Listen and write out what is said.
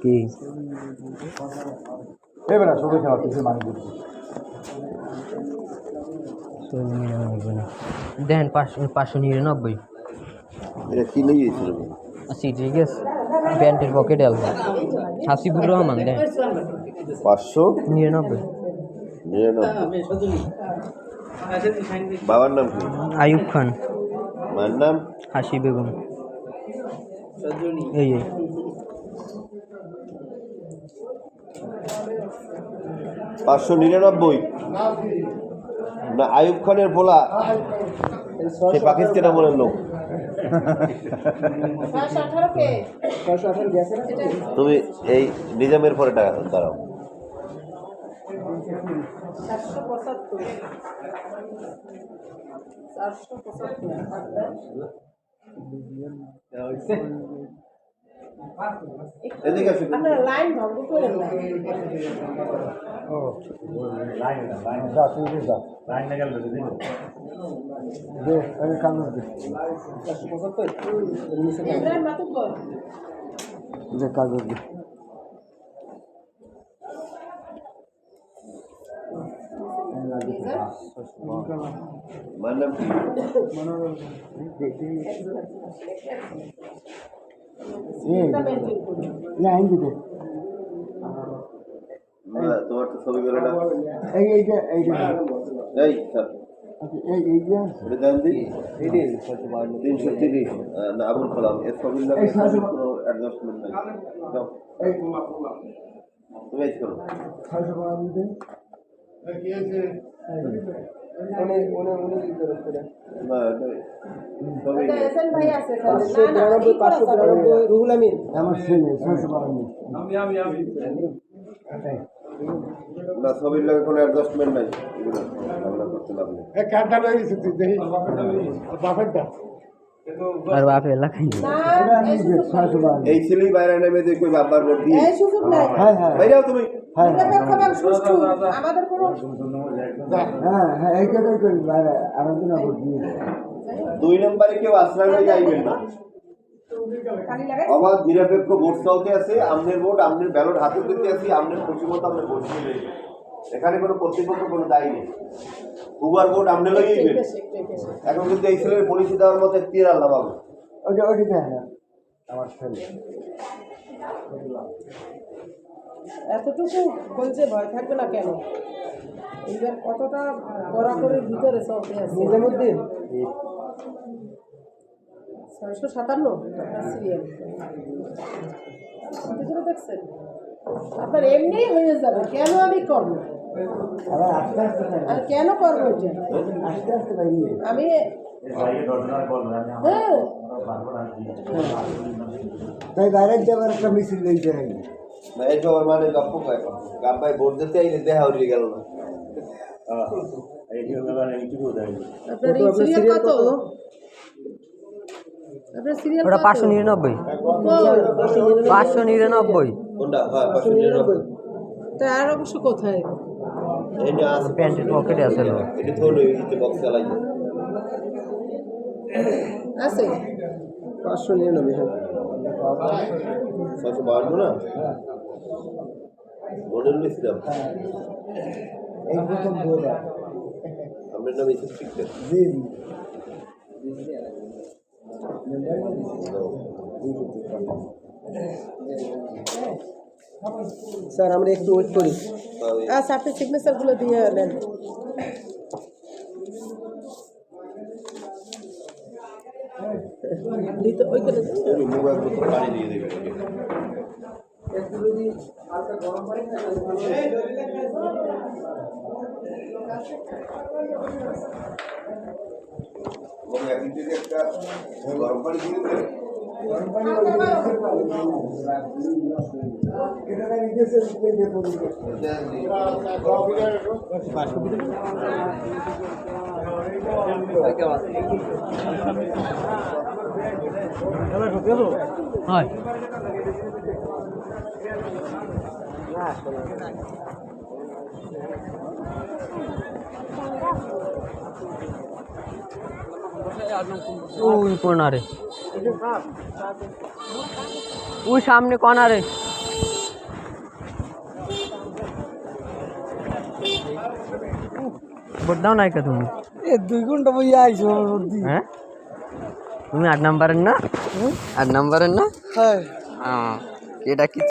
কি এবারে সবাই খাওয়া কিছু মানুষ দেন 599 এটা কি লেগেছিল? আচ্ছা ঠিক আছে প্যান্টের পকেটে আলবা হাসিবুর রহমান দেন 599। 99 বাবার নাম কি? আয়ুব খান মায়ের নাম হাসি বেগম এই 599 না আয়ুব খানের ভোলা সে পাকিস্তান আমলের লোক। তুমি এই নিজামের পরে টাকা দাঁড়াও। এদিকে আসুন। লাইন ভঙ্গ করে কাগজ মায়ের নাম কি? তোমার তো ছবি বেরো না। এই স্যার এটা দাম দিই 330 না আবুল কালাম এর ছবির নামে কোনো অ্যাডজাস্টমেন্ট নাই। দাও তুমি এই করো। না ছবি রুহুল আমিন আমার ছেলে না ছবির লাগে কোনো অ্যাডজাস্টমেন্ট নাই। এগুলো আমরা করতে লাভ নেই। আর বাপ এলা খাই এই ছেলেই বাইরে নেমে যে কই বাবার ভোট দিয়ে হ্যাঁ হ্যাঁ বাইরেও তুমি আমাদের কোনো হ্যাঁ এই কথাই করি আরাধনা ভোট দিয়ে 2 নম্বরে কেউ আশ্রয় হয়ে যাইবেন না। অবাধ নিরপেক্ষ ভোট চলতে আছে। আমনের ভোট আমনের ব্যালট হাতে পেতে আছি। আমনের খুশি মতো আমরা ভোট দিয়ে নেই। এখানে কোনো কর্তৃপক্ষ কোনো দায়ী নেই। দুবার ভোট আমনে লাগিয়েবেন। এখন কিন্তু এই ছেলের পলিসি দেওয়ার মতো তীর আল্লাহ পাবো। ওটা আমার ছেলে এতটুকু বলছে ভয় থাকবে না কেন? এইবার কতটা কড়াকড়ির ভিতরে চলতে আছে। নিজামুদ্দিন 657 সিরিয়াল দেখছেন? আপনার এমনি হয়ে যাবে। কেন আমি করবো? আর কেন করবো? আমি তাই বাইরে যাবার একটা মিছিল লেগে যায় না এই সবার মানে গপ্প কয় গাব্বাই ভোট দিতে আইলে দেখা উড়ে গেল না। আপনার এই সিরিয়াল কত? আপনার সিরিয়াল ওটা 599 599 কোনটা? হ্যাঁ 599। তা আর অবশ্য কোথায়? এই না আছে প্যান্টের পকেটে আছে এটা থোড় হইতে বক্স চালাই আছে 599 652 না মডেল ইসলাম এই প্রথম বলা আমনের নাম ইসলাম শিখতে জি স্যার আমরা একটু ওয়েট করি। আচ্ছা আপনি সিগনেচারগুলো দিয়ে নেন। ওইখানে মোবাইল মতো পানি দিয়ে দেবে। একটা গরম পানি দিয়ে দেবে। হয় ওই কর্নারে, ওই সামনে কর্নারে। ভোট দাও নাই কে তুমি? 2 ঘন্টা বইয়া আইছো। হ্যাঁ, তুমি 8 নাম্বারের না? 8 নাম্বারের না? হ্যাঁ। এটা কি